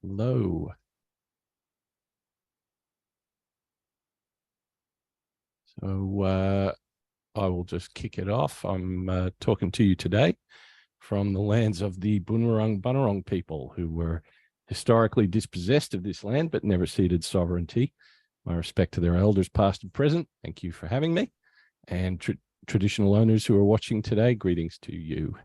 Hello. So I will just kick it off. I'm talking to you today from the lands of the Bunurong Bunurong people, who were historically dispossessed of this land but never ceded sovereignty. My respect to their elders, past and present. Thank you for having me. And traditional owners who are watching today, greetings to you.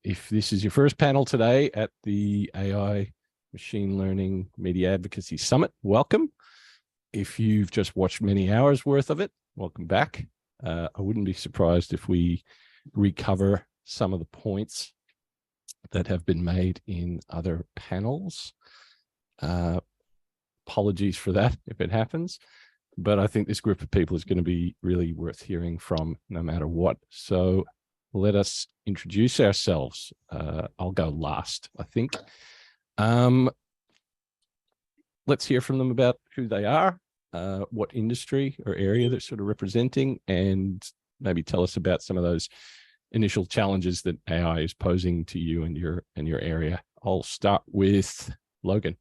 If this is your first panel today at the AI Machine Learning Media Advocacy Summit, welcome. If you've just watched many hours worth of it, welcome back. I wouldn't be surprised if we recover some of the points that have been made in other panels. Apologies for that if it happens, but I think this group of people is going to be really worth hearing from no matter what. So let us introduce ourselves. I'll go last, I think. Let's hear from them about who they are, what industry or area they're sort of representing, and maybe tell us about some of those initial challenges that AI is posing to you and your area. I'll start with Logan.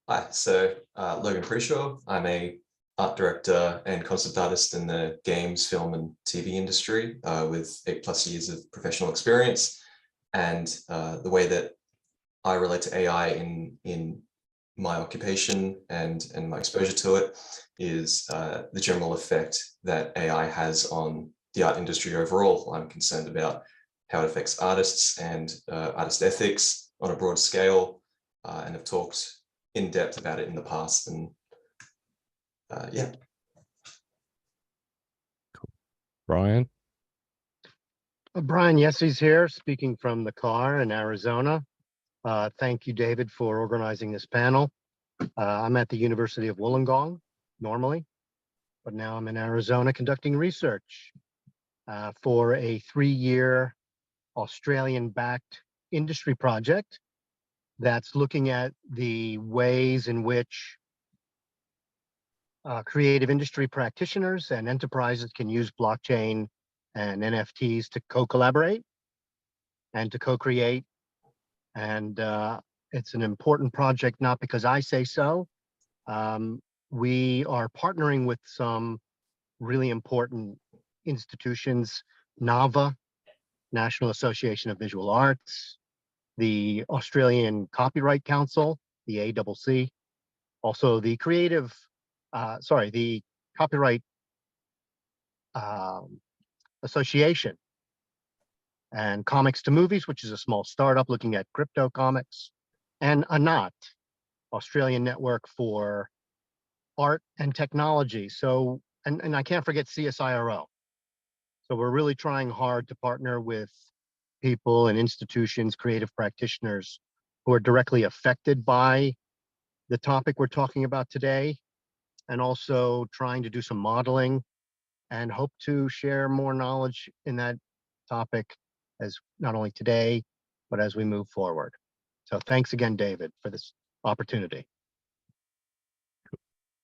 Hi, so Logan Preshaw. I'm a art director and concept artist in the games, film, and TV industry with 8+ years of professional experience. And the way that I relate to AI in my occupation and my exposure to it is the general effect that AI has on the art industry overall. I'm concerned about how it affects artists and artist ethics on a broad scale, and have talked in depth about it in the past. And yeah. Cool. Brian. Brian Yecies here, speaking from the car in Arizona. Thank you, David, for organizing this panel. I'm at the University of Wollongong normally, but now I'm in Arizona conducting research for a 3-year Australian-backed industry project that's looking at the ways in which creative industry practitioners and enterprises can use blockchain and NFTs to co-collaborate and to co-create. And it's an important project, not because I say so. We are partnering with some really important institutions, NAVA, National Association of Visual Arts, the Australian Copyright Council, the ACC, also the the Copyright Association, and Comics to Movies, which is a small startup looking at crypto comics, and ANAT, Australian Network for Art and Technology. So, and I can't forget CSIRO. So we're really trying hard to partner with people and institutions, creative practitioners who are directly affected by the topic we're talking about today, and also trying to do some modeling and hope to share more knowledge in that topic as not only today, but as we move forward. So thanks again, David, for this opportunity.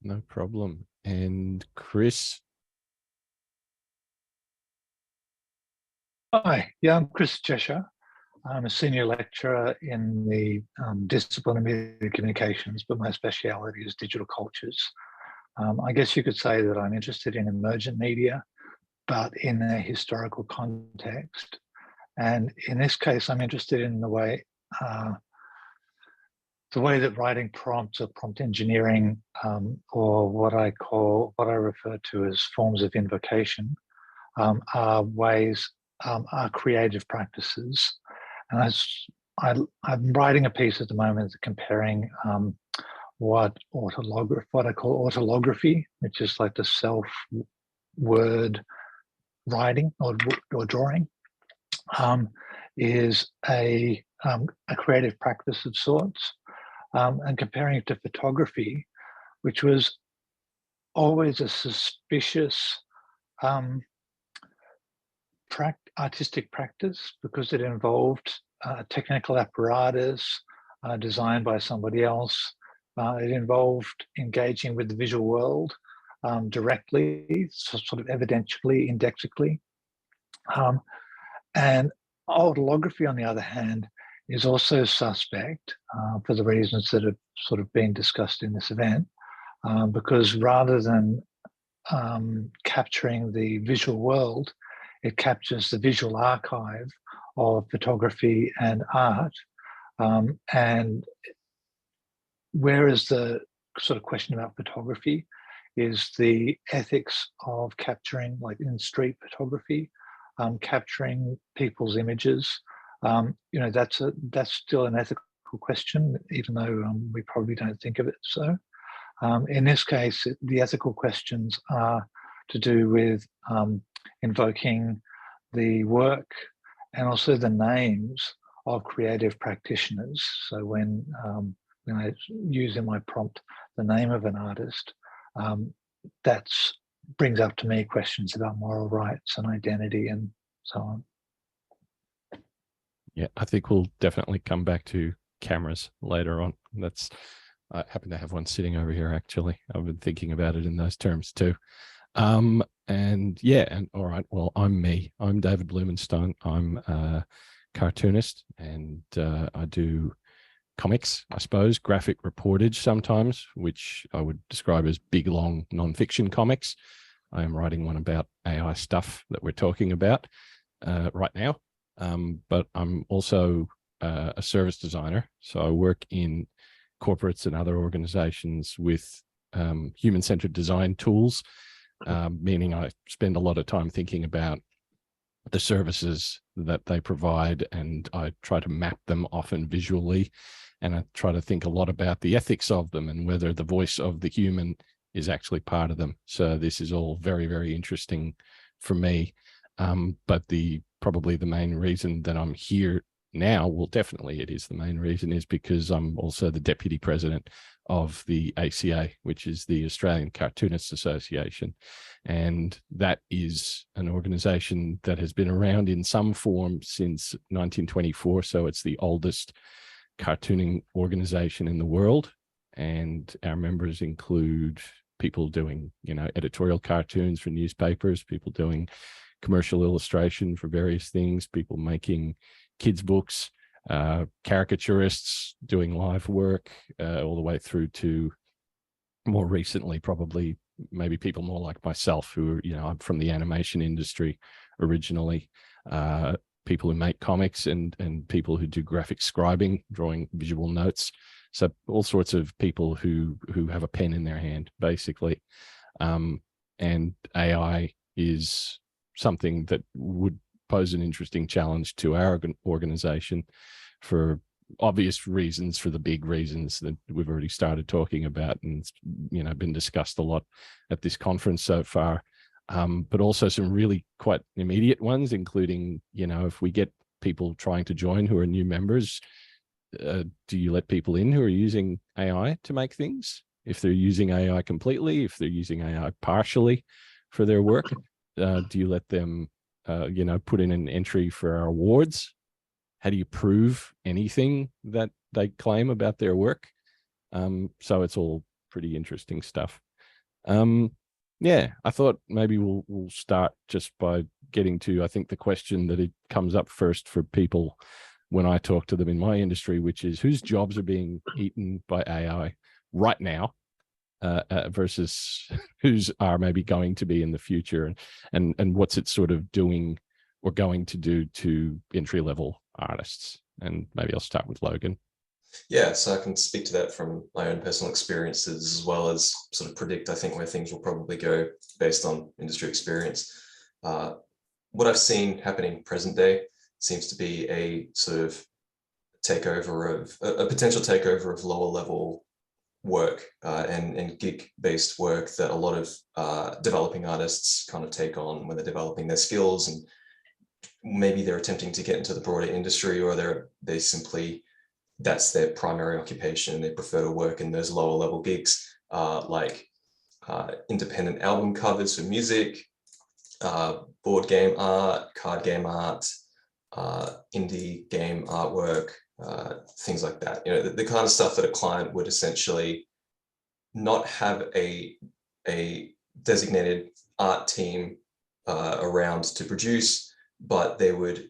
No problem. And Chris. Hi, yeah, I'm Chris Chesher. I'm a senior lecturer in the discipline of media communications, but my speciality is digital cultures. I guess you could say that I'm interested in emergent media, but in a historical context. And in this case, I'm interested in the way that writing prompts or prompt engineering, or what I refer to as forms of invocation, are creative practices. And I'm writing a piece at the moment comparing what I call autolography, which is like the self-word writing or drawing, is a creative practice of sorts, and comparing it to photography, which was always a suspicious artistic practice because it involved technical apparatus designed by somebody else. It involved engaging with the visual world directly, sort of evidentially, indexically. And autolography, on the other hand, is also suspect for the reasons that have sort of been discussed in this event, because rather than capturing the visual world, it captures the visual archive of photography and art. And whereas the sort of question about photography is the ethics of capturing, like in street photography, capturing people's images. That's still an ethical question, even though we probably don't think of it so. In this case, the ethical questions are to do with invoking the work and also the names of creative practitioners. So when I use in my prompt the name of an artist, that brings up to me questions about moral rights and identity and so on. Yeah, I think we'll definitely come back to cameras later on. I happen to have one sitting over here, actually. I've been thinking about it in those terms too. And all right, well, I'm me. I'm David Blumenstein. I'm a cartoonist, and I do comics, I suppose, graphic reportage sometimes, which I would describe as big, long nonfiction comics. I am writing one about AI stuff that we're talking about right now. But I'm also a service designer. So I work in corporates and other organizations with human-centered design tools, meaning I spend a lot of time thinking about the services that they provide, and I try to map them often visually, and I try to think a lot about the ethics of them and whether the voice of the human is actually part of them. So this is all very, very interesting for me. But probably the main reason that I'm here now, well, definitely it is the main reason, is because I'm also the deputy president of the ACA, which is the Australian Cartoonists Association. And that is an organization that has been around in some form since 1924. So it's the oldest cartooning organization in the world. And our members include people doing, editorial cartoons for newspapers, people doing commercial illustration for various things, people making kids' books, caricaturists doing live work, all the way through to more recently, probably maybe people more like myself who are, I'm from the animation industry originally, people who make comics and people who do graphic scribing, drawing visual notes. So all sorts of people who have a pen in their hand, basically. And AI is something that would pose an interesting challenge to our organization for obvious reasons, for the big reasons that we've already started talking about and it's, been discussed a lot at this conference so far. But also some really quite immediate ones, including, if we get people trying to join who are new members, do you let people in who are using AI to make things? If they're using AI completely, if they're using AI partially for their work, do you let them, put in an entry for our awards? How do you prove anything that they claim about their work? So it's all pretty interesting stuff. I thought maybe we'll start just by getting to, I think, the question that it comes up first for people when I talk to them in my industry, which is whose jobs are being eaten by AI right now versus whose are maybe going to be in the future, and what's it sort of doing or going to do to entry-level artists. And maybe I'll start with Logan. Yeah, so I can speak to that from my own personal experiences, as well as sort of predict, I think, where things will probably go based on industry experience. What I've seen happening present day seems to be a sort of takeover of a potential takeover of lower level work and gig-based work that a lot of developing artists kind of take on when they're developing their skills, and maybe they're attempting to get into the broader industry, or they simply, that's their primary occupation. They prefer to work in those lower level gigs, like independent album covers for music, board game art, card game art, indie game artwork, things like that. The kind of stuff that a client would essentially not have a designated art team around to produce, but they would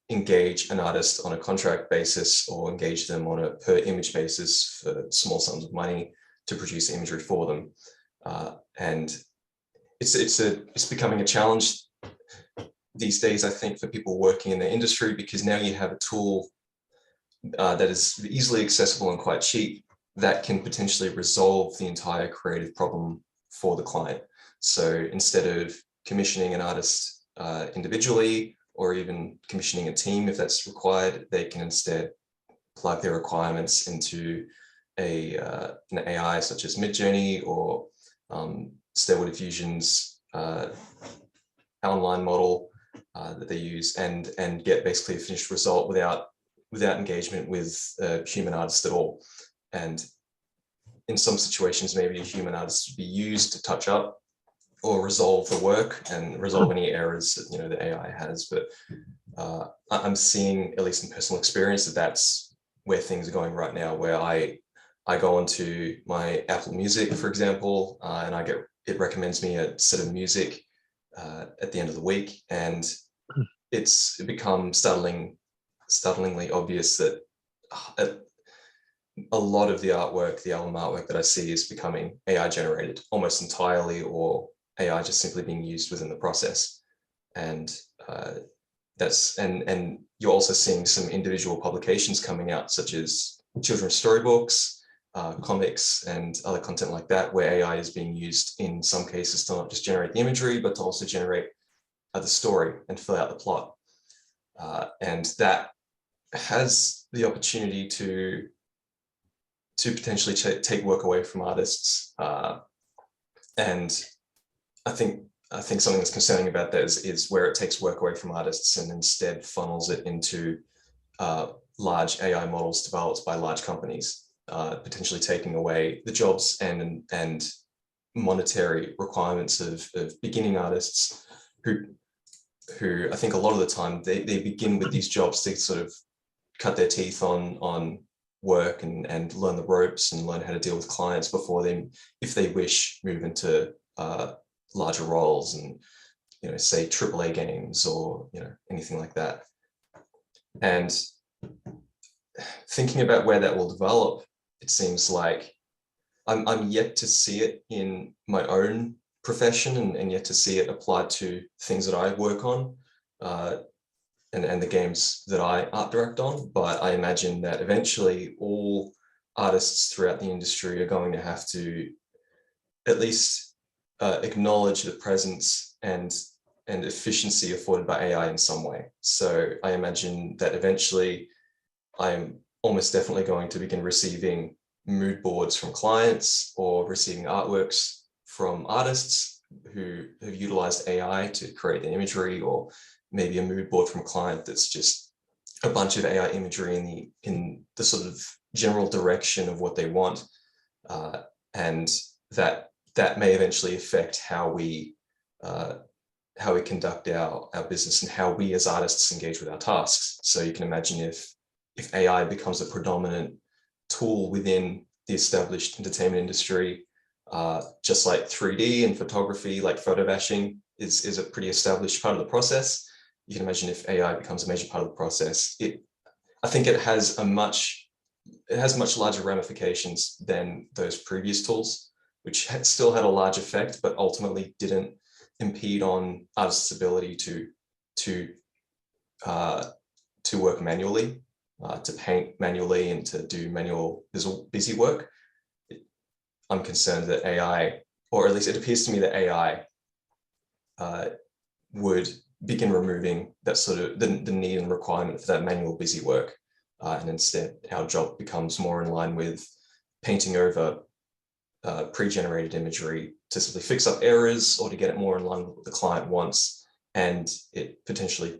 engage an artist on a contract basis or engage them on a per image basis for small sums of money to produce imagery for them. And it's becoming a challenge these days, I think, for people working in the industry, because now you have a tool that is easily accessible and quite cheap that can potentially resolve the entire creative problem for the client. So instead of commissioning an artist individually, or even commissioning a team if that's required, they can instead plug their requirements into an AI such as Midjourney or Stairway Diffusion's online model that they use, and get basically a finished result without engagement with a human artist at all. And in some situations, maybe a human artist would be used to touch up or resolve the work and resolve any errors that, you know, the AI has. But I'm seeing, at least in personal experience, that that's where things are going right now, where I go onto my Apple Music, for example, and it recommends me a set of music at the end of the week, and it becomes startlingly obvious that a lot of the artwork, the album artwork that I see, is becoming AI generated almost entirely, or AI just simply being used within the process. And and you're also seeing some individual publications coming out, such as children's storybooks, comics, and other content like that, where AI is being used in some cases to not just generate the imagery, but to also generate the story and fill out the plot. And that has the opportunity to potentially take work away from artists. And I think something that's concerning about that is where it takes work away from artists and instead funnels it into large AI models developed by large companies, potentially taking away the jobs and monetary requirements of beginning artists who I think a lot of the time they begin with these jobs to sort of cut their teeth on work and learn the ropes and learn how to deal with clients before they, if they wish, move into larger roles and, you know, say AAA games or, you know, anything like that. And thinking about where that will develop, it seems like I'm yet to see it in my own profession and yet to see it applied to things that I work on and the games that I art direct on. But I imagine that eventually all artists throughout the industry are going to have to at least acknowledge the presence and efficiency afforded by AI in some way. So I imagine that eventually I'm almost definitely going to begin receiving mood boards from clients or receiving artworks from artists who have utilized AI to create the imagery, or maybe a mood board from a client that's just a bunch of AI imagery in the sort of general direction of what they want. And that may eventually affect how we conduct our business and how we as artists engage with our tasks. So you can imagine if AI becomes a predominant tool within the established entertainment industry, just like 3D and photography, like photo bashing is a pretty established part of the process. You can imagine if AI becomes a major part of the process, I think it has much larger ramifications than those previous tools, which still had a large effect, but ultimately didn't impede on artists' ability to work manually, to paint manually, and to do manual busy work. I'm concerned that AI, or at least it appears to me that AI would begin removing that sort of the need and requirement for that manual busy work. And instead, our job becomes more in line with painting over pre-generated imagery to simply fix up errors or to get it more in line with what the client wants. And it potentially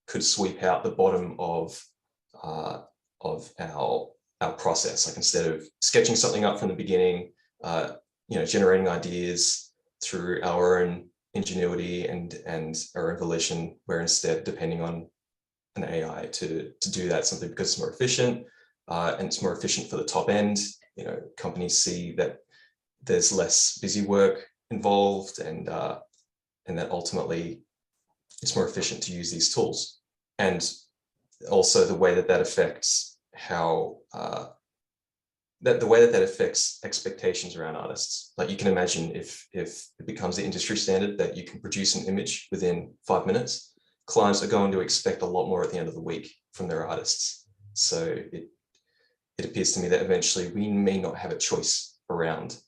could sweep out the bottom of our process. Like, instead of sketching something up from the beginning, generating ideas through our own ingenuity and our own volition, we're instead depending on an AI to do that, simply because it's more efficient, and it's more efficient for the top end. Companies see that there's less busy work involved, and that ultimately it's more efficient to use these tools. and also the way that affects how the way that affects expectations around artists. Like you can imagine if it becomes the industry standard that you can produce an image within 5 minutes, clients are going to expect a lot more at the end of the week from their artists. So it appears to me that eventually we may not have a choice around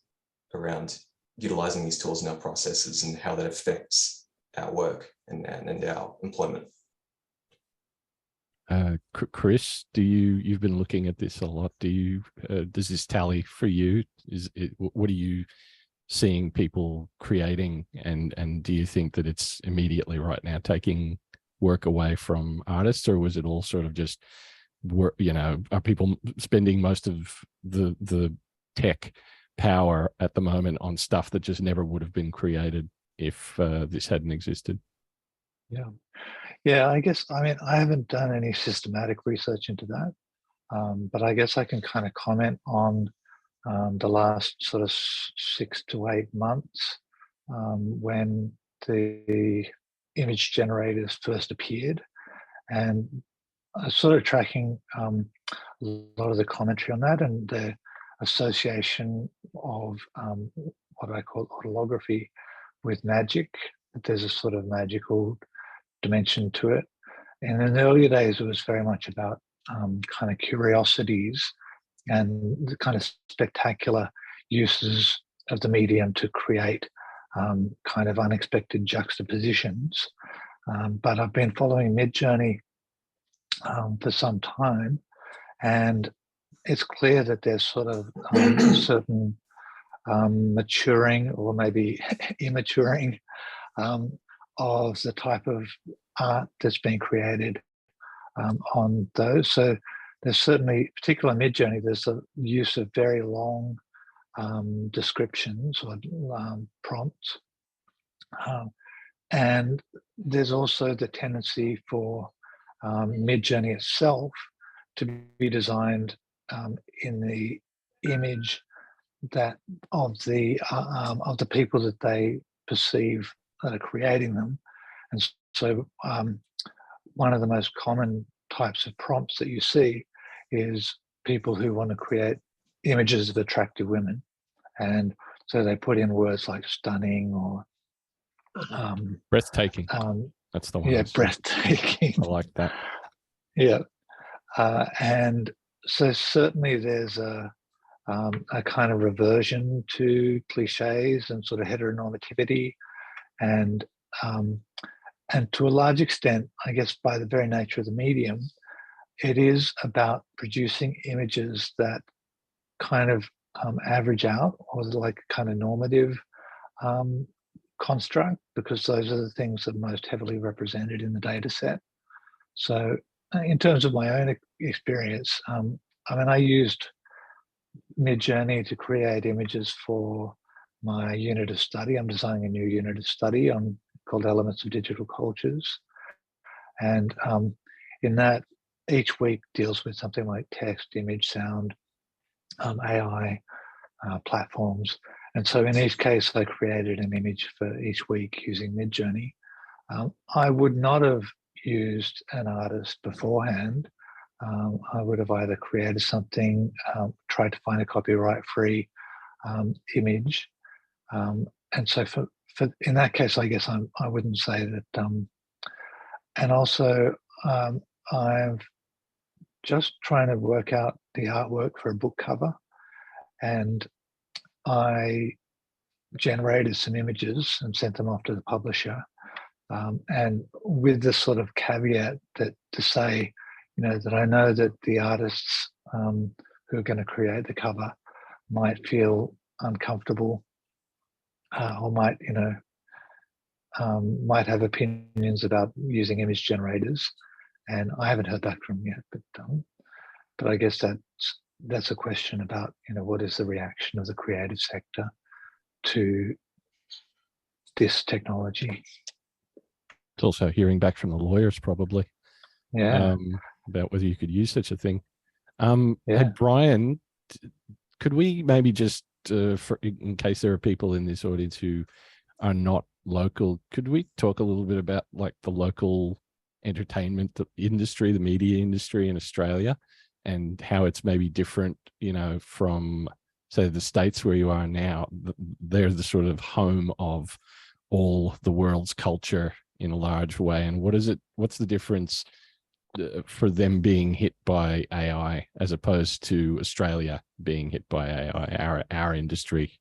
utilizing these tools in our processes and how that affects our work and our employment. Chris, you've been looking at this a lot. Does this tally for you? What are you seeing people creating, and do you think that it's immediately right now taking work away from artists, or was it all sort of just work? Are people spending most of the tech power at the moment on stuff that just never would have been created if this hadn't existed? Yeah, I guess, I haven't done any systematic research into that, but I guess I can kind of comment on the last sort of 6 to 8 months when the image generators first appeared, and I was sort of tracking a lot of the commentary on that and the association of what I call autolography with magic. There's a sort of magical dimension to it. And in the earlier days, it was very much about kind of curiosities and the kind of spectacular uses of the medium to create kind of unexpected juxtapositions. But I've been following Midjourney for some time, and it's clear that there's sort of a certain maturing or maybe immaturing of the type of art that's being created on those. So there's certainly, particularly Midjourney, there's the use of very long descriptions or prompts. And there's also the tendency for Midjourney itself to be designed in the image that of the people that they perceive that are creating them. And so one of the most common types of prompts that you see is people who want to create images of attractive women. And so they put in words like stunning or breathtaking. That's the one. Yeah, breathtaking. I like that. Yeah. And so certainly there's a kind of reversion to cliches and sort of heteronormativity, and to a large extent, I guess by the very nature of the medium, it is about producing images that kind of average out, or like kind of normative construct, because those are the things that are most heavily represented in the data set. So in terms of my own experience, I used Midjourney to create images for my unit of study. I'm designing a new unit of study called Elements of Digital Cultures. And in that, each week deals with something like text, image, sound, AI platforms. And so in each case, I created an image for each week using Midjourney. I would not have used an artist beforehand. I would have either created something, tried to find a copyright-free image. And so for in that case, I guess I wouldn't say that. And also, I'm just trying to work out the artwork for a book cover, and I generated some images and sent them off to the publisher, and with this sort of caveat that to say, that I know that the artists who are going to create the cover might feel uncomfortable or might have opinions about using image generators, and I haven't heard back from them yet. But I guess that's a question about what is the reaction of the creative sector to this technology. It's also hearing back from the lawyers, probably. Yeah. About whether you could use such a thing. Yeah. Hey, Brian, could we maybe just, in case there are people in this audience who are not local, could we talk a little bit about like the local entertainment industry, the media industry in Australia, and how it's maybe different, you know, from say the States where you are now. They're the sort of home of all the world's culture in a large way. And what's the difference for them being hit by AI as opposed to Australia being hit by AI, our industry?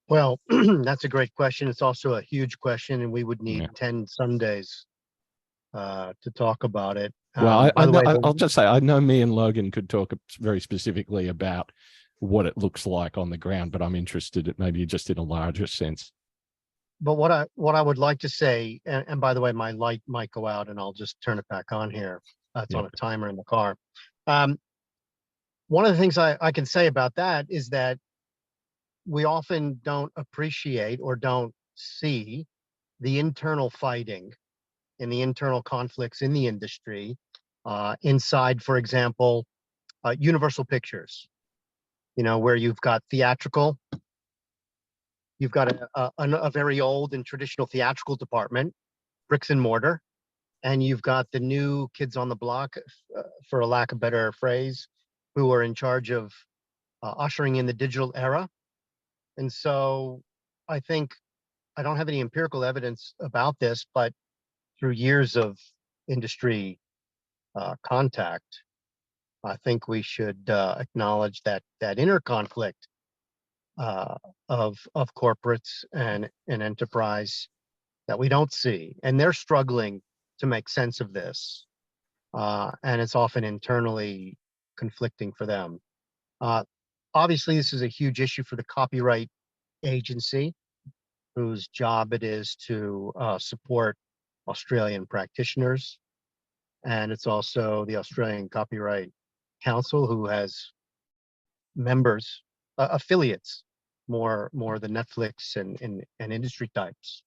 Well, that's a great question. It's also a huge question, and we would need 10 Sundays to talk about it. Well, by the way, I'll just say, I know me and Logan could talk very specifically about what it looks like on the ground, but I'm interested at maybe just in a larger sense. but what I would like to say, and by the way, my light might go out, and I'll just turn it back on here. It's on a timer in the car. One of the things I can say about that is that we often don't appreciate or don't see the internal fighting and the internal conflicts in the industry inside, for example, Universal Pictures, you know, where you've got theatrical, you've got a very old and traditional theatrical department, bricks and mortar, and you've got the new kids on the block, for a lack of a better phrase, who are in charge of ushering in the digital era. And so I think, I don't have any empirical evidence about this, but through years of industry contact, I think we should acknowledge that inner conflict of corporates and enterprise that we don't see, and they're struggling to make sense of this, and it's often internally conflicting for them. Obviously, this is a huge issue for the copyright agency, whose job it is to support Australian practitioners. And it's also the Australian Copyright Council, who has members, affiliates, more the Netflix and industry types.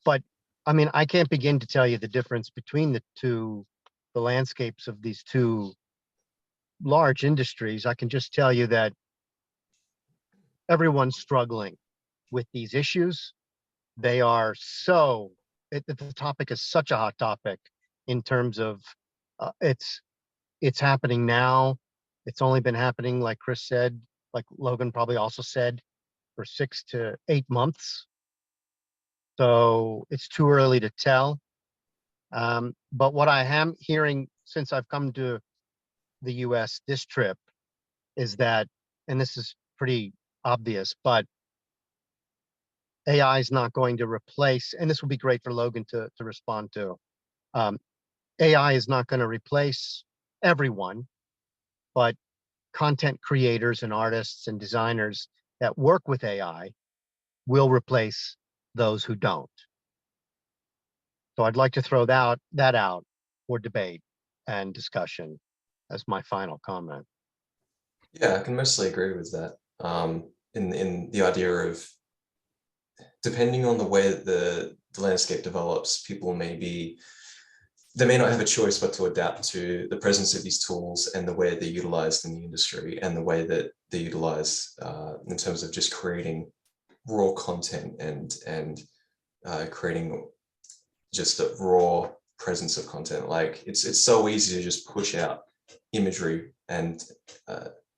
But I mean, I can't begin to tell you the difference between the landscapes of these two large industries. I can just tell you that everyone's struggling with these issues. They are the topic is such a hot topic in terms of it's happening now. It's only been happening, like Chris said, like Logan probably also said, for 6 to 8 months. So it's too early to tell. But what I am hearing since I've come to the US this trip is that, and this is pretty obvious, but AI is not going to replace, and this will be great for Logan to respond to. AI is not going to replace everyone, but content creators and artists and designers that work with AI will replace those who don't. So I'd like to throw that out for debate and discussion as my final comment. Yeah, I can mostly agree with that. In the idea of, depending on the way that the landscape develops, people they may not have a choice but to adapt to the presence of these tools and the way they're utilized in the industry and the way that they're utilized in terms of just creating raw content and creating just a raw presence of content. Like it's so easy to just push out imagery and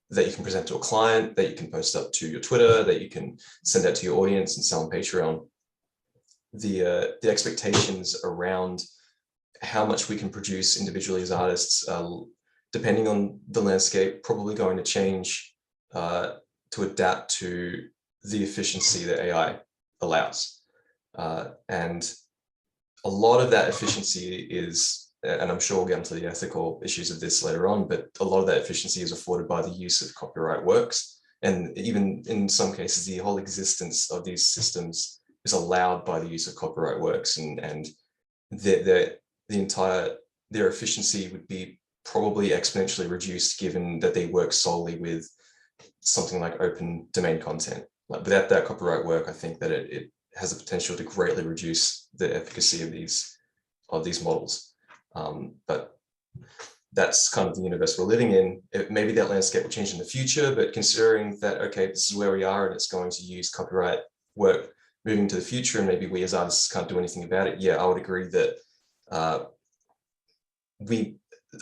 that you can present to a client, that you can post up to your Twitter, that you can send out to your audience and sell on Patreon. The expectations around how much we can produce individually as artists, depending on the landscape, probably going to change to adapt to the efficiency that AI allows. And a lot of that efficiency is, and I'm sure we'll get into the ethical issues of this later on, but a lot of that efficiency is afforded by the use of copyright works. And even in some cases, the whole existence of these systems is allowed by the use of copyright works, and their efficiency would be probably exponentially reduced given that they work solely with something like open domain content. Like without that copyright work, I think that it has the potential to greatly reduce the efficacy of these models. But that's kind of the universe we're living in. Maybe that landscape will change in the future, but considering that, okay, this is where we are and it's going to use copyright work moving to the future and maybe we as artists can't do anything about it, yeah, I would agree that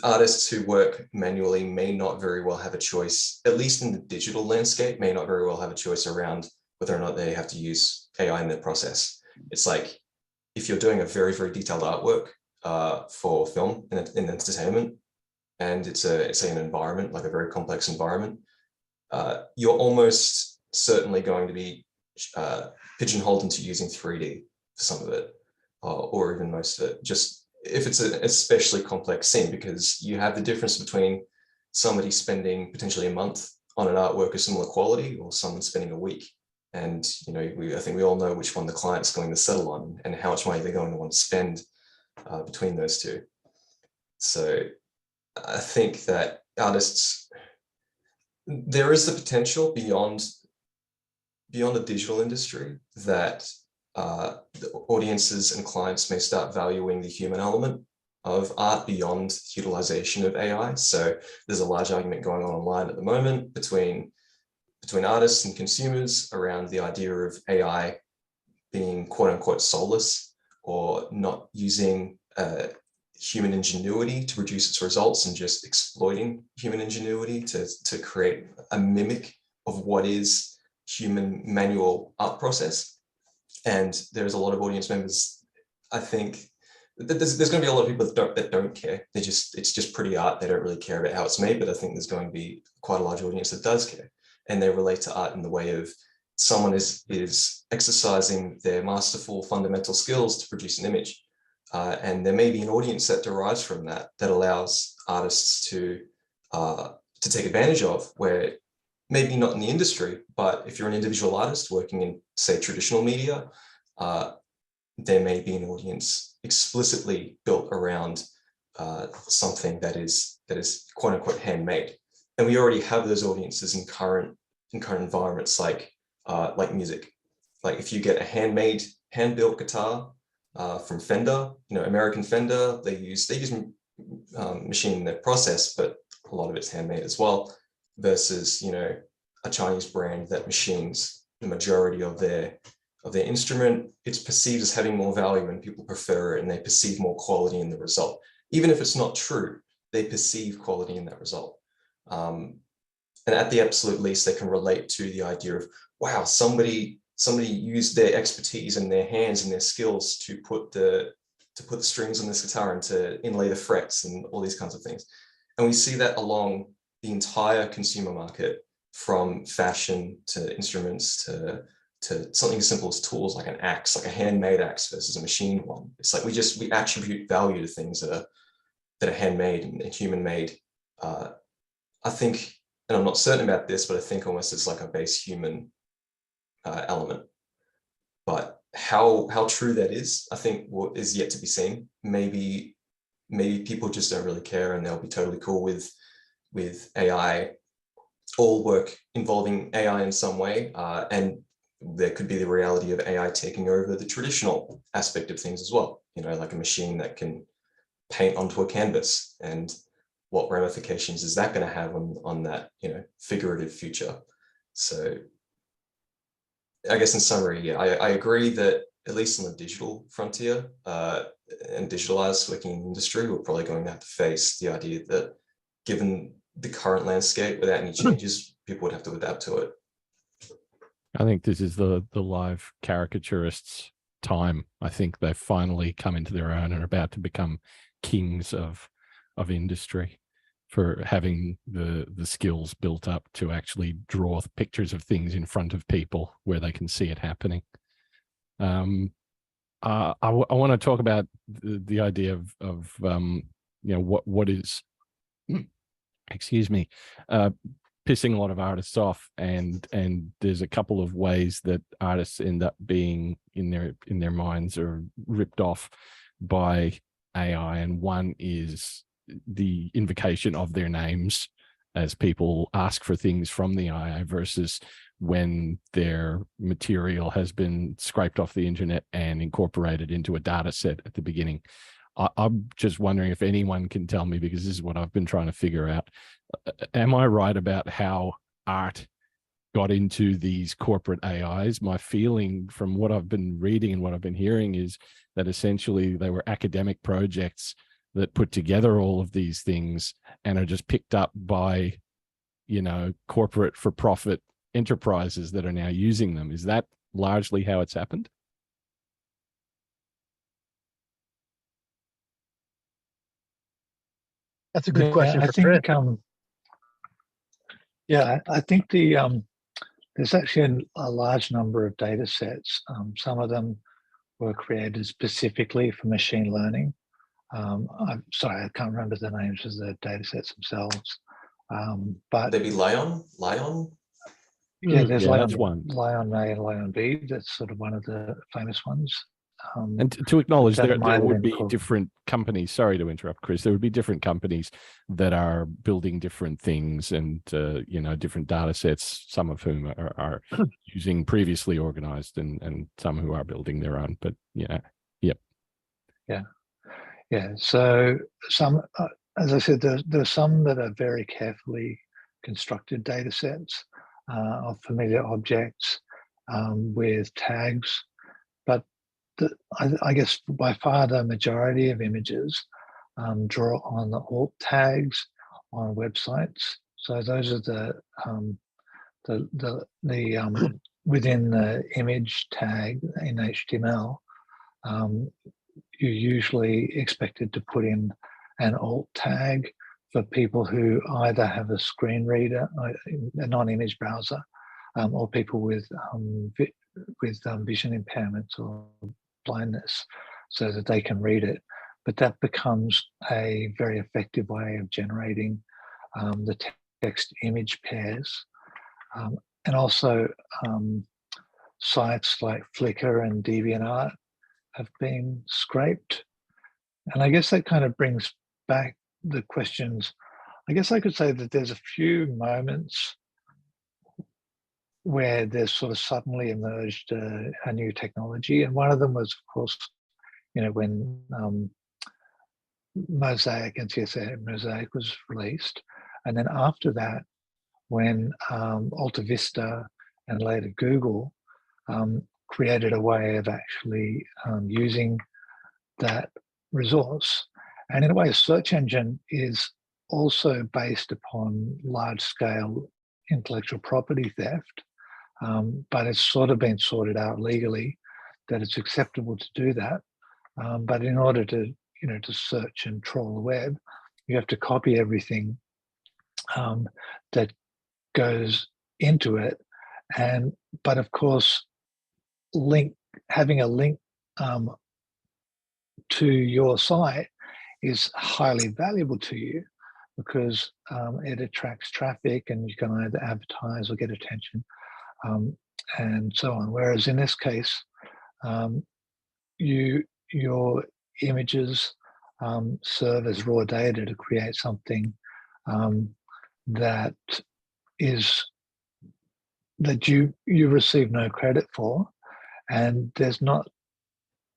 artists who work manually may not very well have a choice, at least in the digital landscape, may not very well have a choice around whether or not they have to use AI in their process. It's like, if you're doing a very, very detailed artwork for film and entertainment, and it's an environment, like a very complex environment, you're almost certainly going to be pigeonholed into using 3D for some of it, or even most of it, just if it's an especially complex scene, because you have the difference between somebody spending potentially a month on an artwork of similar quality or someone spending a week. And I think we all know which one the client's going to settle on and how much money they're going to want to spend between those two. So I think that artists, there is the potential beyond the digital industry that the audiences and clients may start valuing the human element of art beyond utilization of AI. So there's a large argument going on online at the moment between artists and consumers around the idea of AI being quote unquote soulless, or not using human ingenuity to produce its results and just exploiting human ingenuity to create a mimic of what is human manual art process. And there's a lot of audience members, I think, there's going to be a lot of people that don't care. It's just pretty art. They don't really care about how it's made, but I think there's going to be quite a large audience that does care. And they relate to art in the way of someone is exercising their masterful fundamental skills to produce an image. And there may be an audience that derives from that allows artists to take advantage of, where maybe not in the industry, but if you're an individual artist working in, say, traditional media, there may be an audience explicitly built around something that is quote unquote handmade. And we already have those audiences in current environments, like music. Like if you get a hand-built guitar from Fender, American Fender, they use machine in their process, but a lot of it's handmade as well, versus a Chinese brand that machines the majority of their instrument. It's perceived as having more value and people prefer it, and they perceive more quality in the result. Even if it's not true, they perceive quality in that result. And at the absolute least, they can relate to the idea of, wow, somebody used their expertise and their hands and their skills to put the strings on this guitar and to inlay the frets and all these kinds of things. And we see that along the entire consumer market, from fashion to instruments to something as simple as tools, like an axe, like a handmade axe versus a machined one. It's like we attribute value to things that are handmade and human made. I think, and I'm not certain about this, but I think almost it's like a base human element. But how true that is, I think is yet to be seen. Maybe people just don't really care, and they'll be totally cool with AI, all work involving AI in some way, and there could be the reality of AI taking over the traditional aspect of things as well. Like a machine that can paint onto a canvas, and what ramifications is that going to have on that figurative future. So I guess in summary, yeah, I agree that at least on the digital frontier and digital artists working in the industry, we're probably going to have to face the idea that given the current landscape, without any changes, people would have to adapt to it. I think this is the live caricaturists' time. I think they've finally come into their own and are about to become kings of industry for having the skills built up to actually draw pictures of things in front of people where they can see it happening. I want to talk about the idea of what is excuse me, pissing a lot of artists off, and there's a couple of ways that artists end up being in their minds are ripped off by AI, and one is the invocation of their names as people ask for things from the AI versus when their material has been scraped off the internet and incorporated into a data set at the beginning. I'm just wondering if anyone can tell me, because this is what I've been trying to figure out. Am I right about how art got into these corporate AIs. My feeling from what I've been reading and what I've been hearing is that essentially they were academic projects that put together all of these things and are just picked up by, you know, corporate for-profit enterprises that are now using them. Is that largely how it's happened? That's a good question I for think, Chris. I think there's actually a large number of data sets. Some of them were created specifically for machine learning. I'm sorry, I can't remember the names of the data sets themselves. But Would they be Lion? yeah, there's Yeah, that's one. Lion A and Lion B. That's sort of one of the famous ones. And to acknowledge that there might have would been be called- different companies. Sorry to interrupt, Chris. There would be different companies that are building different things and, you know, different data sets, some of whom are using previously organized and some who are building their own. But yeah, yep. Yeah. So some, as I said, there's some that are very carefully constructed data sets of familiar objects with tags. But I guess by far the majority of images draw on the alt tags on websites. So those are the within the image tag in HTML. You're usually expected to put in an alt tag for people who either have a screen reader, a non-image browser, or people with vision impairments or blindness, so that they can read it. But that becomes a very effective way of generating the text image pairs. And also sites like Flickr and DeviantArt have been scraped. And I guess that kind of brings back the questions. I guess I could say that there's a few moments where there's sort of suddenly emerged a new technology. And one of them was, of course, you know, when Mosaic and CSA Mosaic was released. And then after that, when Alta Vista and later Google created a way of actually using that resource. And in a way, a search engine is also based upon large-scale intellectual property theft, but it's sort of been sorted out legally that it's acceptable to do that. But in order to, you know, to search and troll the web, you have to copy everything that goes into it. But of course, having a link to your site is highly valuable to you because it attracts traffic and you can either advertise or get attention and so on. Whereas in this case, your images serve as raw data to create something that you receive no credit for, and there's not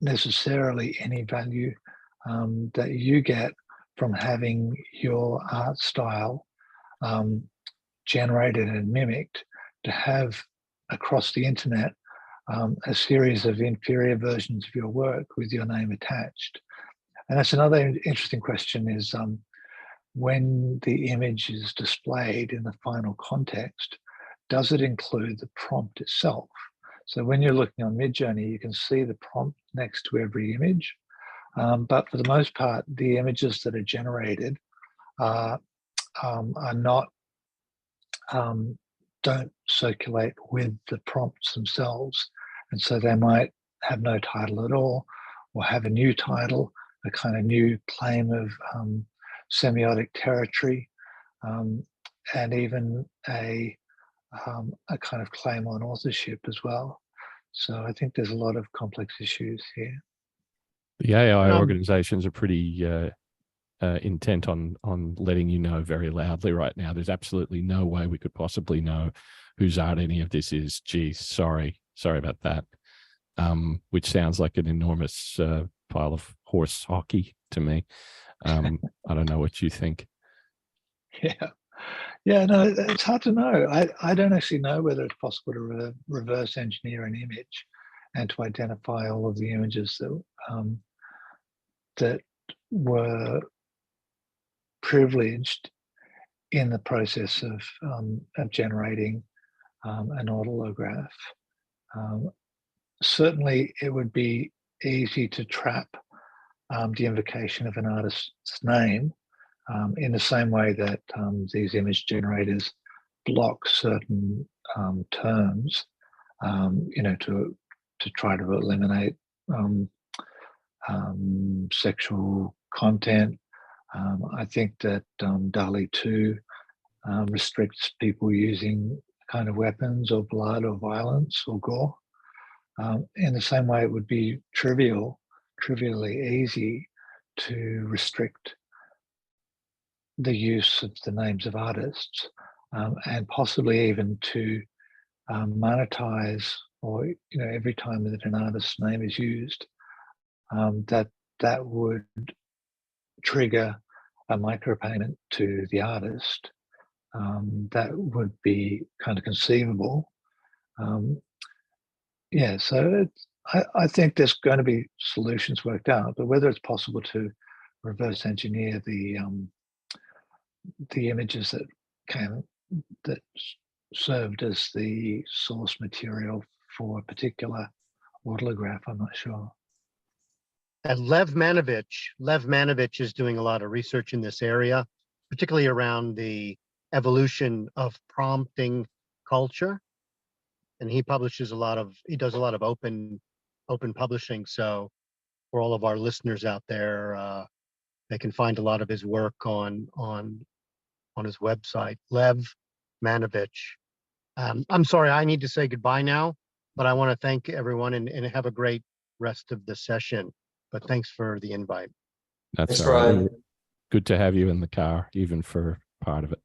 necessarily any value that you get from having your art style generated and mimicked to have across the internet a series of inferior versions of your work with your name attached. And that's another interesting question is when the image is displayed in the final context, does it include the prompt itself? So when you're looking on Midjourney, you can see the prompt next to every image. But for the most part, the images that are generated are not, don't circulate with the prompts themselves. And so they might have no title at all, or have a new title, a kind of new claim of semiotic territory, and even a kind of claim on authorship as well. So I think there's a lot of complex issues here. The AI organizations are pretty intent on letting you know very loudly right now. There's absolutely no way we could possibly know whose art any of this is. Geez, sorry about that. Which sounds like an enormous pile of horse hockey to me. I don't know what you think. Yeah, Yeah, no, it's hard to know. I don't actually know whether it's possible to reverse engineer an image and to identify all of the images that were privileged in the process of generating an autolograph. Certainly, it would be easy to trap the invocation of an artist's name in the same way that these image generators block certain terms, to try to eliminate sexual content. I think that DALL-E 2 restricts people using kind of weapons or blood or violence or gore. In the same way, it would be trivially easy to restrict the use of the names of artists, and possibly even to monetize, or every time that an artist's name is used, that would trigger a micropayment to the artist. That would be kind of conceivable. So I think there's going to be solutions worked out, but whether it's possible to reverse engineer the images that served as the source material for a particular autolograph, I'm not sure. And Lev Manovich is doing a lot of research in this area, particularly around the evolution of prompting culture. And he does a lot of open publishing. So for all of our listeners out there, they can find a lot of his work on his website, Lev Manovich. I'm sorry, I need to say goodbye now, but I want to thank everyone and have a great rest of the session. But thanks for the invite. That's Thanks, all right. Brian. Good to have you in the car, even for part of it.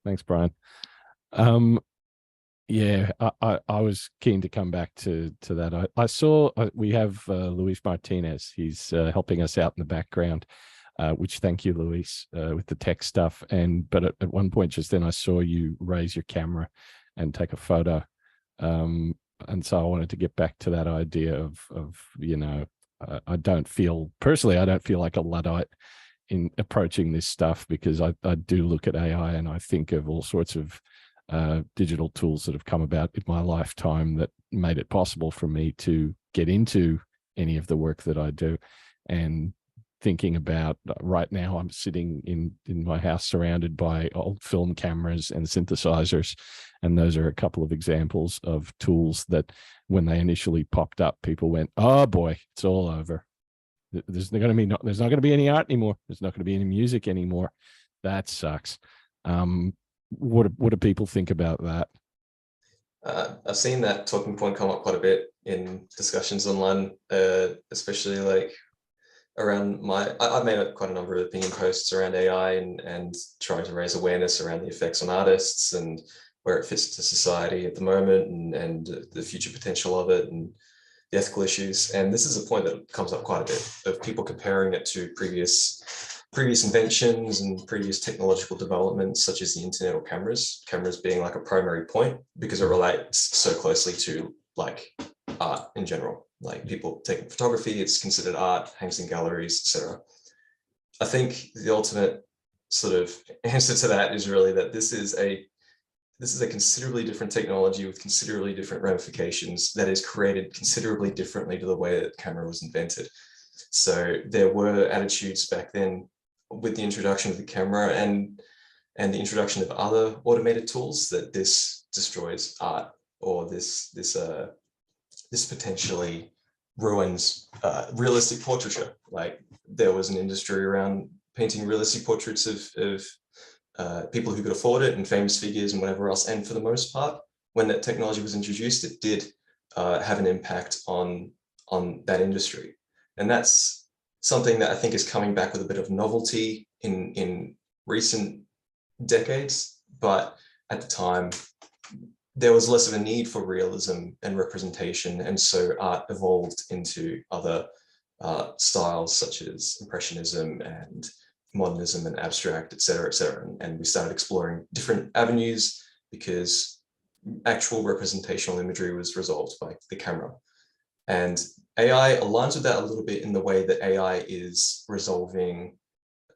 Thanks, Brian. Yeah, I was keen to come back to that. I saw we have Luis Martinez. He's helping us out in the background, which thank you, Luis, with the tech stuff. But at one point just then I saw you raise your camera and take a photo. And so I wanted to get back to that idea of I don't feel like a Luddite in approaching this stuff, because I do look at AI and I think of all sorts of digital tools that have come about in my lifetime that made it possible for me to get into any of the work that I do. And thinking about right now, I'm sitting in my house surrounded by old film cameras and synthesizers. And those are a couple of examples of tools that when they initially popped up, people went, oh boy, it's all over. There's not going to be any art anymore. There's not going to be any music anymore. That sucks. What do people think about that? I've seen that talking point come up quite a bit in discussions online, especially like around I've made quite a number of opinion posts around AI and trying to raise awareness around the effects on artists and where it fits into society at the moment and the future potential of it and the ethical issues. And this is a point that comes up quite a bit of people comparing it to previous inventions and previous technological developments, such as the internet or cameras being like a primary point because it relates so closely to like art in general. Like people taking photography, it's considered art, hangs in galleries, etc. I think the ultimate sort of answer to that is really that this is a considerably different technology with considerably different ramifications that is created considerably differently to the way that camera was invented. So there were attitudes back then with the introduction of the camera and the introduction of other automated tools that this destroys art, or this potentially ruins realistic portraiture. Like there was an industry around painting realistic portraits of people who could afford it and famous figures and whatever else. And for the most part, when that technology was introduced, it did have an impact on that industry. And that's something that I think is coming back with a bit of novelty in recent decades. But at the time, there was less of a need for realism and representation. And so art evolved into other styles such as Impressionism and modernism and abstract, et cetera, et cetera. And we started exploring different avenues because actual representational imagery was resolved by the camera. And AI aligns with that a little bit in the way that AI is resolving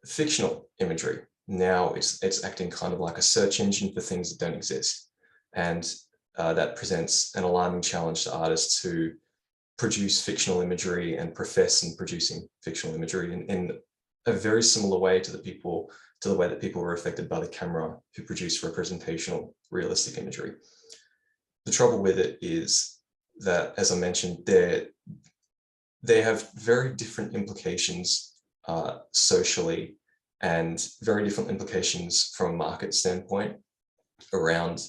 fictional imagery. Now it's acting kind of like a search engine for things that don't exist. And that presents an alarming challenge to artists who produce fictional imagery and profess in producing fictional imagery in a very similar way to the way that people were affected by the camera who produce representational realistic imagery. The trouble with it is that, as I mentioned, they have very different implications socially and very different implications from a market standpoint around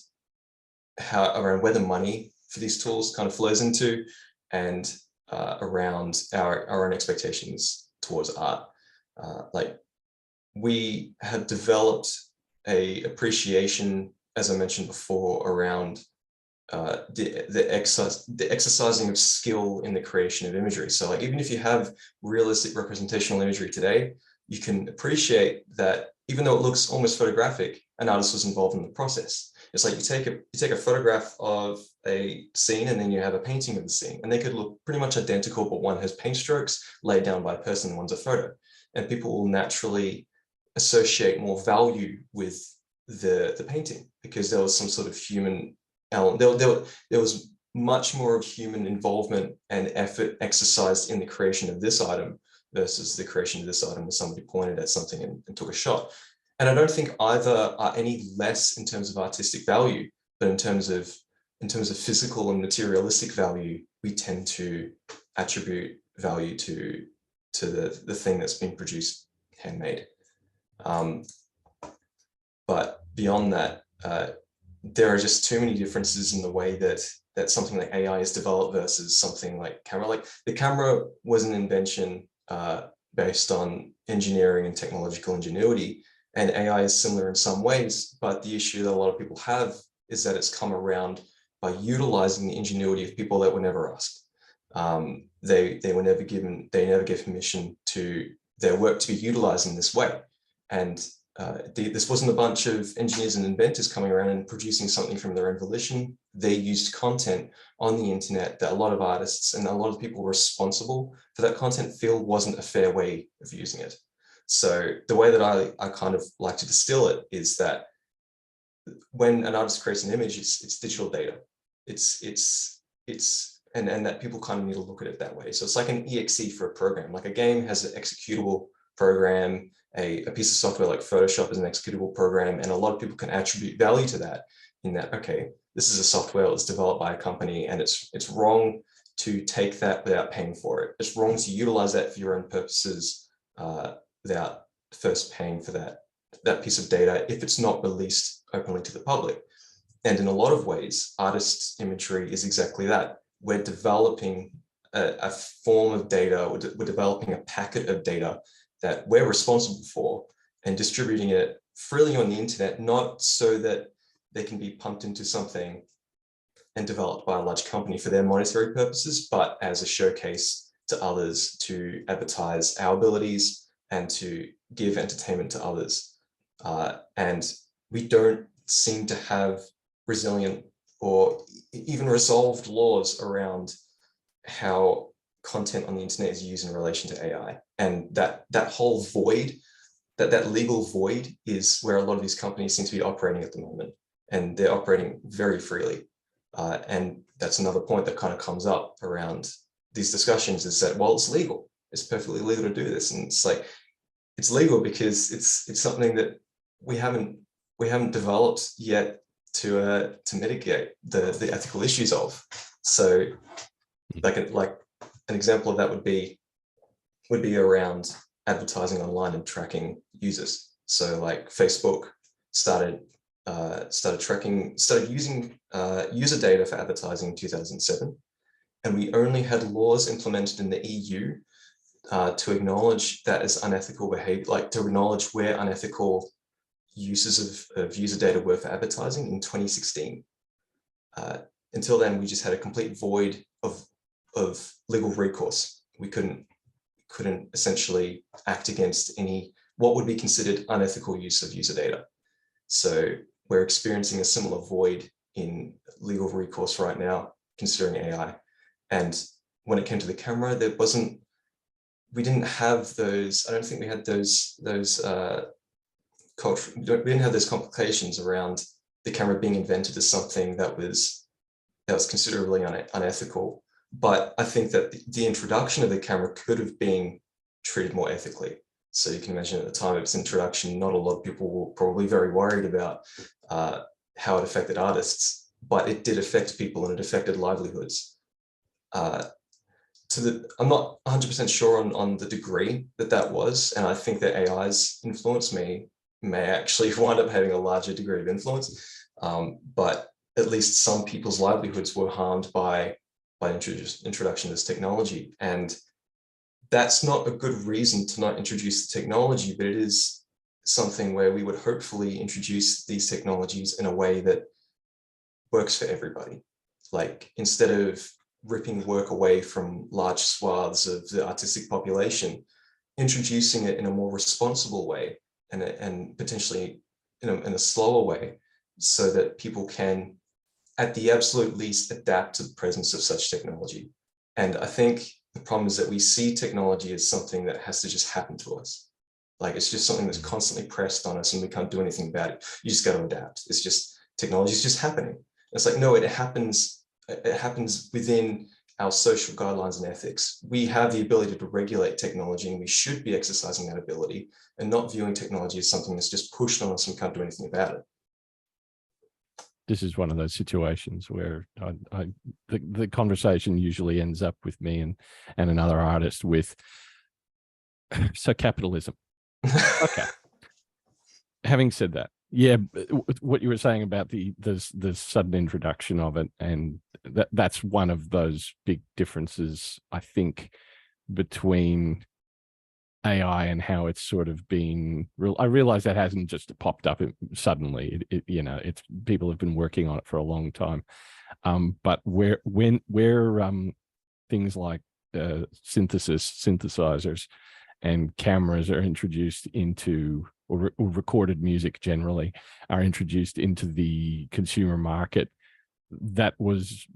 where the money for these tools kind of flows into, and around our own expectations towards art. Like, we have developed a appreciation, as I mentioned before, around the exercising of skill in the creation of imagery. So like, even if you have realistic representational imagery today, you can appreciate that even though it looks almost photographic, an artist was involved in the process. It's like you take a photograph of a scene and then you have a painting of the scene, and they could look pretty much identical, but one has paint strokes laid down by a person and one's a photo. And people will naturally associate more value with the painting because there was some sort of human element. There was much more of human involvement and effort exercised in the creation of this item versus the creation of this item as somebody pointed at something and took a shot. And I don't think either are any less in terms of artistic value, but in terms of physical and materialistic value, we tend to attribute value to the thing that's been produced handmade. But beyond that, there are just too many differences in the way that something like AI is developed versus something like camera. Like, the camera was an invention based on engineering and technological ingenuity, and AI is similar in some ways, but the issue that a lot of people have is that it's come around by utilizing the ingenuity of people that were never asked. They never gave permission to their work to be utilized in this way. And this wasn't a bunch of engineers and inventors coming around and producing something from their own volition. They used content on the internet that a lot of artists and a lot of people responsible for that content feel wasn't a fair way of using it. So the way that I kind of like to distill it is that when an artist creates an image, it's digital data. And that people kind of need to look at it that way. So it's like an exe for a program. Like, a game has an executable program, a piece of software like Photoshop is an executable program, and a lot of people can attribute value to that, in that, okay, this is a software that's developed by a company, and it's wrong to take that without paying for it. It's wrong to utilize that for your own purposes without first paying for that piece of data if it's not released openly to the public. And in a lot of ways, artists' imagery is exactly that. We're developing a form of data, we're developing a packet of data that we're responsible for, and distributing it freely on the internet, not so that they can be pumped into something and developed by a large company for their monetary purposes, but as a showcase to others to advertise our abilities and to give entertainment to others. And we don't seem to have resilient or even resolved laws around how content on the internet is used in relation to AI. And that whole void, that legal void, is where a lot of these companies seem to be operating at the moment. And they're operating very freely. And that's another point that kind of comes up around these discussions, is that, well, it's legal. It's perfectly legal to do this. And it's like, it's legal because it's something that we haven't developed yet to mitigate the ethical issues of. So like an example of that would be around advertising online and tracking users. So like, Facebook started using user data for advertising in 2007, and we only had laws implemented in the EU to acknowledge that as unethical behavior, like to acknowledge where unethical uses of user data were for advertising in 2016. Until then, we just had a complete void of legal recourse. We couldn't essentially act against any what would be considered unethical use of user data. So we're experiencing a similar void in legal recourse right now, considering AI. And when it came to the camera, we didn't have those, I don't think we had we didn't have those complications around the camera being invented as something that was considerably unethical. But I think that the introduction of the camera could have been treated more ethically. So you can imagine at the time of its introduction, not a lot of people were probably very worried about how it affected artists, but it did affect people and it affected livelihoods. I'm not 100% sure on the degree that was, and I think that AI's influence may actually wind up having a larger degree of influence, but at least some people's livelihoods were harmed by introduction of this technology. And that's not a good reason to not introduce the technology, but it is something where we would hopefully introduce these technologies in a way that works for everybody. Like, instead of ripping work away from large swaths of the artistic population, introducing it in a more responsible way and potentially in a slower way, so that people can, at the absolute least, adapt to the presence of such technology. And I think the problem is that we see technology as something that has to just happen to us. Like, it's just something that's constantly pressed on us and we can't do anything about it. You just got to adapt. It's just, technology is just happening. It's like, no, it happens within our social guidelines and ethics. We have the ability to regulate technology, and we should be exercising that ability and not viewing technology as something that's just pushed on us and we can't do anything about it. This is one of those situations where the conversation usually ends up with me and another artist with, so capitalism. Okay. Having said that, yeah, what you were saying about the sudden introduction of it, and that's one of those big differences, I think, between AI and how it's sort of been. I realize that hasn't just popped up suddenly. It's people have been working on it for a long time. But where things like synthesizers and cameras are introduced into, or recorded music generally are introduced into the consumer market, that was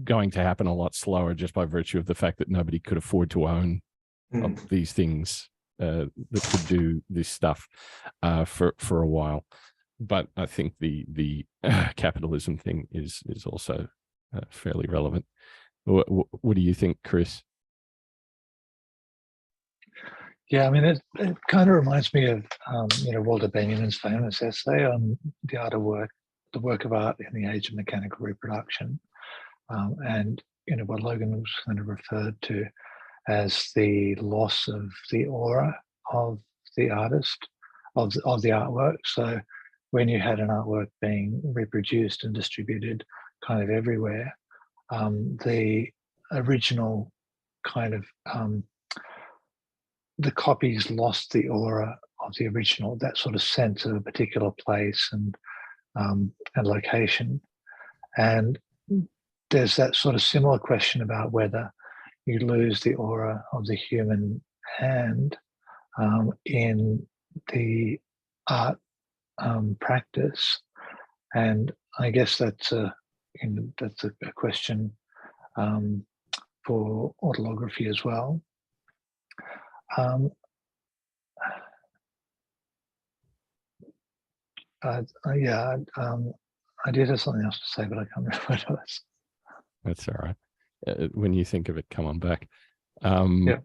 going to happen a lot slower, just by virtue of the fact that nobody could afford to own these things that could do this stuff for a while. But I think the capitalism thing is also fairly relevant. What do you think, Chris? Yeah, I mean, it kind of reminds me of Walter Benjamin's famous essay on the art of work, the work of art in the age of mechanical reproduction, and what Logan was kind of referred to as the loss of the aura of the artist, of the artwork. So when you had an artwork being reproduced and distributed kind of everywhere, the original kind of the copies lost the aura of the original, that sort of sense of a particular place and location. And there's that sort of similar question about whether you lose the aura of the human hand in the art practice. And I guess that's a question for autolography as well. I did have something else to say, but I can't remember what it was. That's all right. When you think of it, come on back. Yeah.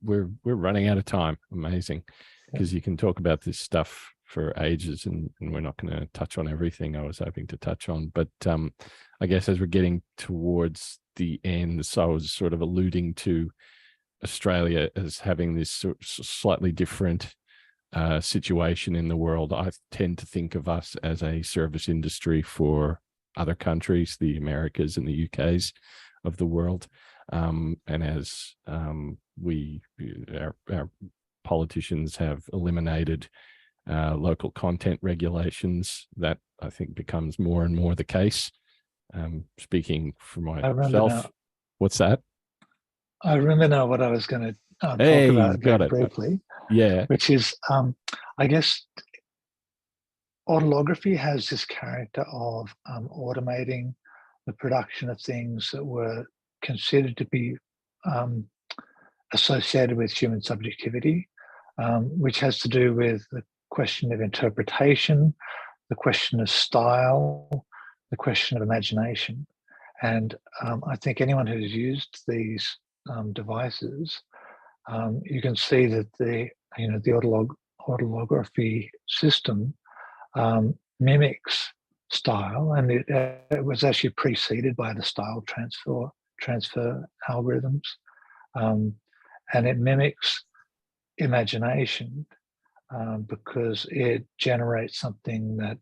We're running out of time. Amazing, because you can talk about this stuff for ages, and we're not going to touch on everything I was hoping to touch on. But I guess as we're getting towards the end, so I was sort of alluding to Australia as having this slightly different situation in the world. I tend to think of us as a service industry for other countries, the Americas and the UKs of the world. And as our politicians have eliminated local content regulations, that I think becomes more and more the case. Speaking for myself, what's that? I remember now what I was going to talk Hey, about got very it. briefly. Yeah. which is, I guess, autolography has this character of automating the production of things that were considered to be associated with human subjectivity, which has to do with the question of interpretation, the question of style, the question of imagination. And I think anyone who's used these devices, you can see that the autolography system mimics style, and it was actually preceded by the style transfer algorithms, and it mimics imagination because it generates something that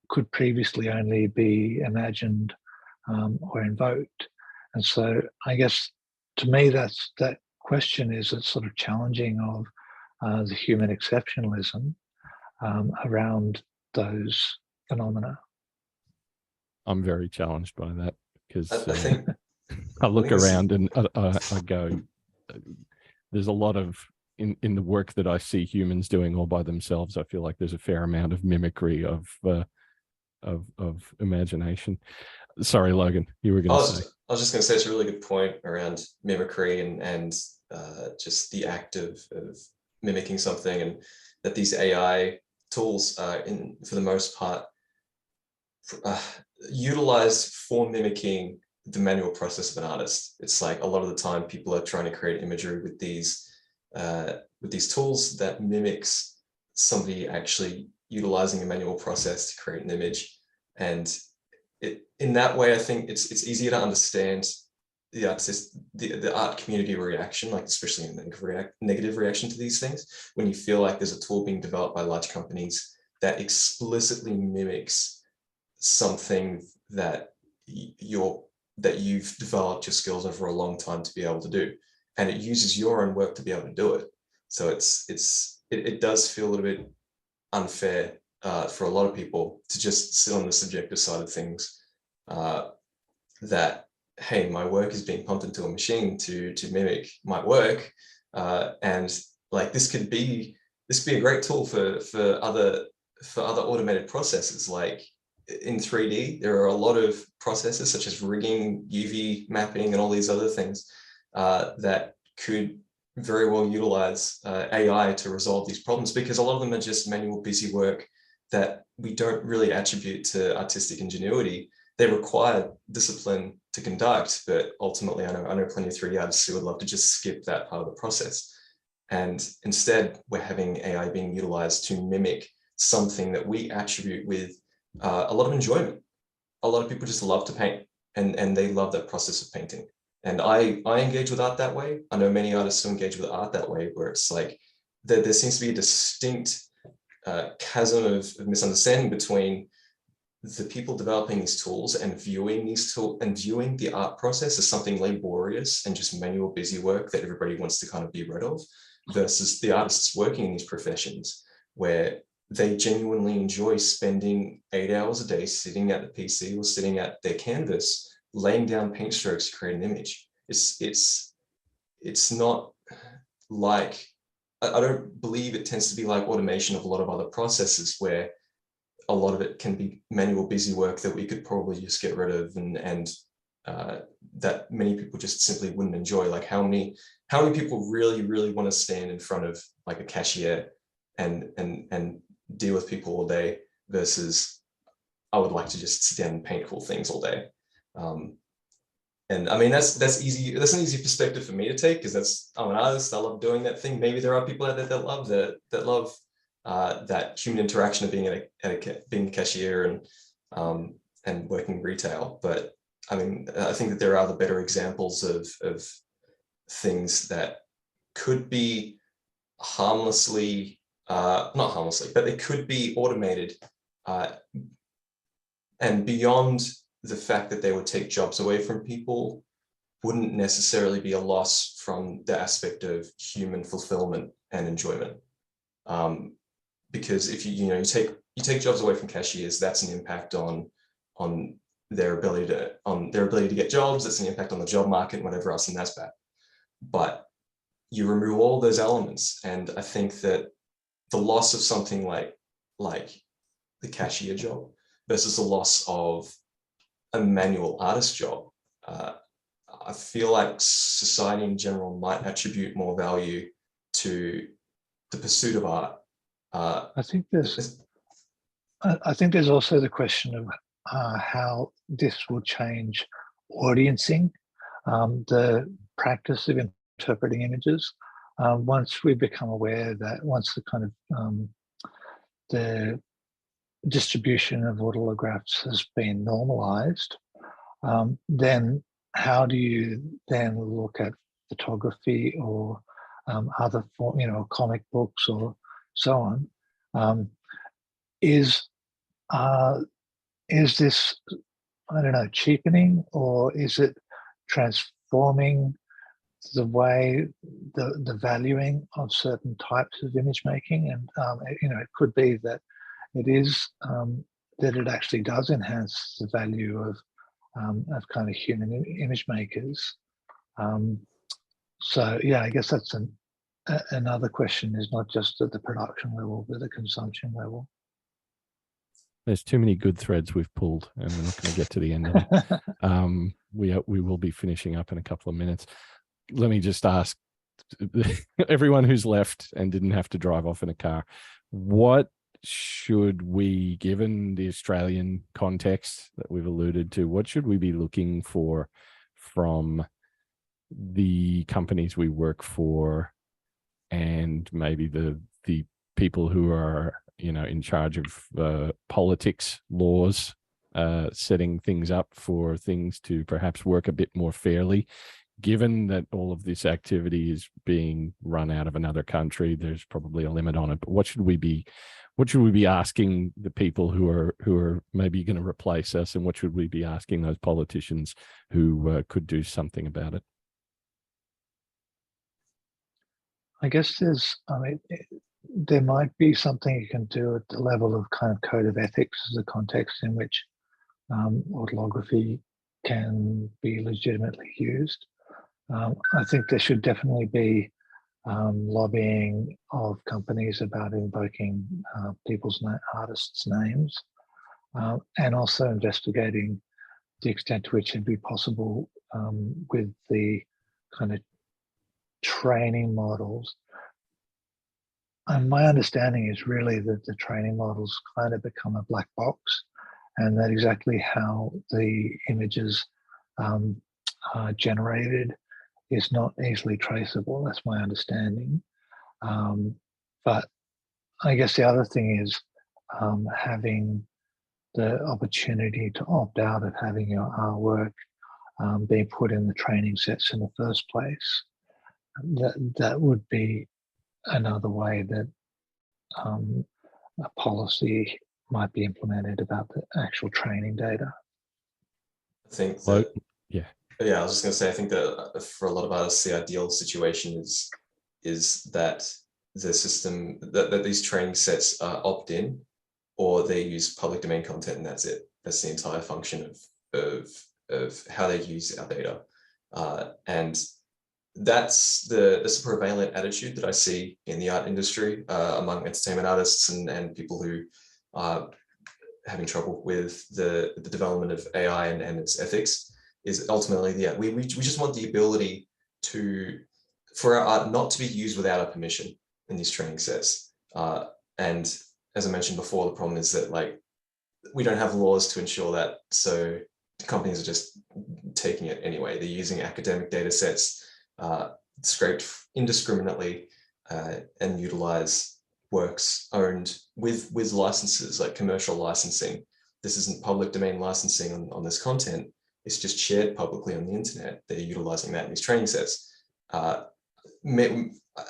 could previously only be imagined or invoked. And so I guess to me that question is a sort of challenging of the human exceptionalism around those phenomena. I'm very challenged by that because I think I look around and I go, there's a lot of in the work that I see humans doing all by themselves. I feel like there's a fair amount of mimicry of imagination. Sorry, Logan, you were going to say. I was just going to say it's a really good point around mimicry and just the act of mimicking something, and that these AI tools for the most part utilized for mimicking the manual process of an artist. It's like a lot of the time people are trying to create imagery with these tools that mimics somebody actually utilizing a manual process to create an image. And in that way, I think it's easier to understand the art community reaction, like especially a negative reaction to these things, when you feel like there's a tool being developed by large companies that explicitly mimics something that you've developed your skills over a long time to be able to do, and it uses your own work to be able to do it. So it does feel a little bit unfair for a lot of people to just sit on the subjective side of things, that, hey, my work is being pumped into a machine to mimic my work, and like this could be a great tool for other automated processes. Like in 3D, there are a lot of processes such as rigging, UV mapping, and all these other things that could very well utilize AI to resolve these problems, because a lot of them are just manual busy work that we don't really attribute to artistic ingenuity. They require discipline to conduct, but ultimately I know plenty of 3D artists who would love to just skip that part of the process. And instead, we're having AI being utilized to mimic something that we attribute with a lot of enjoyment. A lot of people just love to paint, and they love that process of painting. And I engage with art that way. I know many artists who engage with art that way, where it's like there seems to be a distinct chasm of misunderstanding between the people developing these tools and viewing the art process as something laborious and just manual busy work that everybody wants to kind of be rid of, versus the artists working in these professions where they genuinely enjoy spending 8 hours a day sitting at the PC or sitting at their canvas, laying down paint strokes to create an image. It's not like, I don't believe it tends to be like automation of a lot of other processes where a lot of it can be manual busy work that we could probably just get rid of, and that many people just simply wouldn't enjoy. Like how many people really want to stand in front of like a cashier and deal with people all day, versus I would like to just sit down and paint cool things all day. And I mean, that's easy. That's an easy perspective for me to take, because I'm an artist. I love doing that thing. Maybe there are people out there that love that human interaction of being being a cashier and working retail. But I mean, I think that there are other better examples of things that could be harmlessly, not harmlessly, but they could be automated, and beyond the fact that they would take jobs away from people, wouldn't necessarily be a loss from the aspect of human fulfillment and enjoyment. Because if you take jobs away from cashiers, that's an impact on their ability to get jobs. That's an impact on the job market and whatever else, and that's bad. But you remove all those elements. And I think that the loss of something like the cashier job versus the loss of a manual artist job, I feel like society in general might attribute more value to the pursuit of art. I think there's also the question of how this will change audiencing, the practice of interpreting images. Once we become aware that once the kind of the distribution of autographs has been normalized, then how do you then look at photography or other form, comic books or so on? Is this, I don't know, cheapening, or is it transforming the way the valuing of certain types of image making? And it could be that it is that it actually does enhance the value of kind of human image makers. So yeah, I guess that's another question, is not just at the production level, but the consumption level. There's too many good threads we've pulled, and we're not going to get to the end of them. We will be finishing up in a couple of minutes. Let me just ask everyone who's left and didn't have to drive off in a car, what should we, given the Australian context that we've alluded to, what should we be looking for from the companies we work for, and maybe the people who are in charge of politics, laws, setting things up for things to perhaps work a bit more fairly? Given that all of this activity is being run out of another country, there's probably a limit on it. But what should we be asking the people who are maybe going to replace us, and what should we be asking those politicians who could do something about it? I guess there might be something you can do at the level of kind of code of ethics, as a context in which autolography can be legitimately used. I think there should definitely be lobbying of companies about invoking artists' names, and also investigating the extent to which it'd be possible with the kind of training models. And my understanding is really that the training models kind of become a black box, and that exactly how the images are generated is not easily traceable. That's my understanding. But I guess the other thing is having the opportunity to opt out of having your artwork being put in the training sets in the first place. That would be another way that a policy might be implemented about the actual training data. I think that, I was just going to say, I think that for a lot of artists, the ideal situation is that the system, that these training sets opt-in, or they use public domain content, and that's it. That's the entire function of how they use our data. And that's a prevalent attitude that I see in the art industry among entertainment artists and people who are having trouble with the development of AI and its ethics. Is ultimately, we just want the ability for our art not to be used without our permission in these training sets. And as I mentioned before, the problem is that we don't have laws to ensure that, so companies are just taking it anyway. They're using academic data sets, scraped indiscriminately, and utilize works owned with licenses, like commercial licensing. This isn't public domain licensing on this content. It's just shared publicly on the internet. They're utilizing that in these training sets. I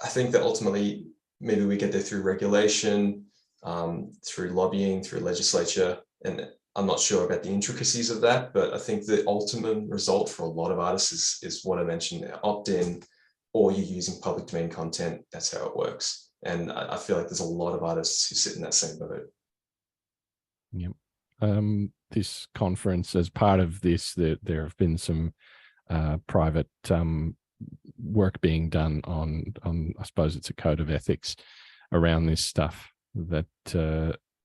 think that ultimately, maybe we get there through regulation, through lobbying, through legislature, and I'm not sure about the intricacies of that, but I think the ultimate result for a lot of artists is what I mentioned: opt-in, or you're using public domain content. That's how it works. And I feel like there's a lot of artists who sit in that same boat. Yep. This conference, as part of this, there have been some private work being done on I suppose it's a code of ethics around this stuff that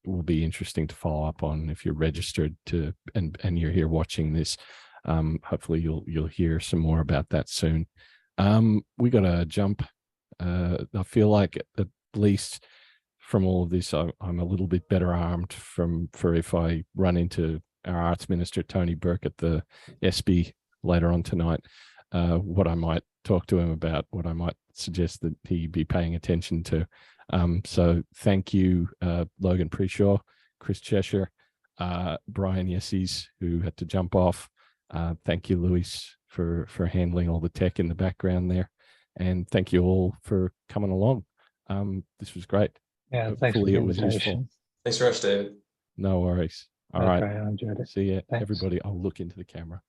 will be interesting to follow up on if you're registered to and you're here watching this. Hopefully you'll hear some more about that soon. We got to jump. I feel like at least from all of this, I'm a little bit better armed for if I run into our arts minister, Tony Burke, at the SB later on tonight, what I might talk to him about, what I might suggest that he be paying attention to. So thank you, Logan Preshaw, Chris Chesher, Brian Yecies, who had to jump off. Thank you, Luis, for handling all the tech in the background there. And thank you all for coming along. This was great. Yeah, thanks for the invitation. Thanks very much, David. No worries. All okay, right. I enjoyed it. See ya, Thanks. everybody. I'll look into the camera.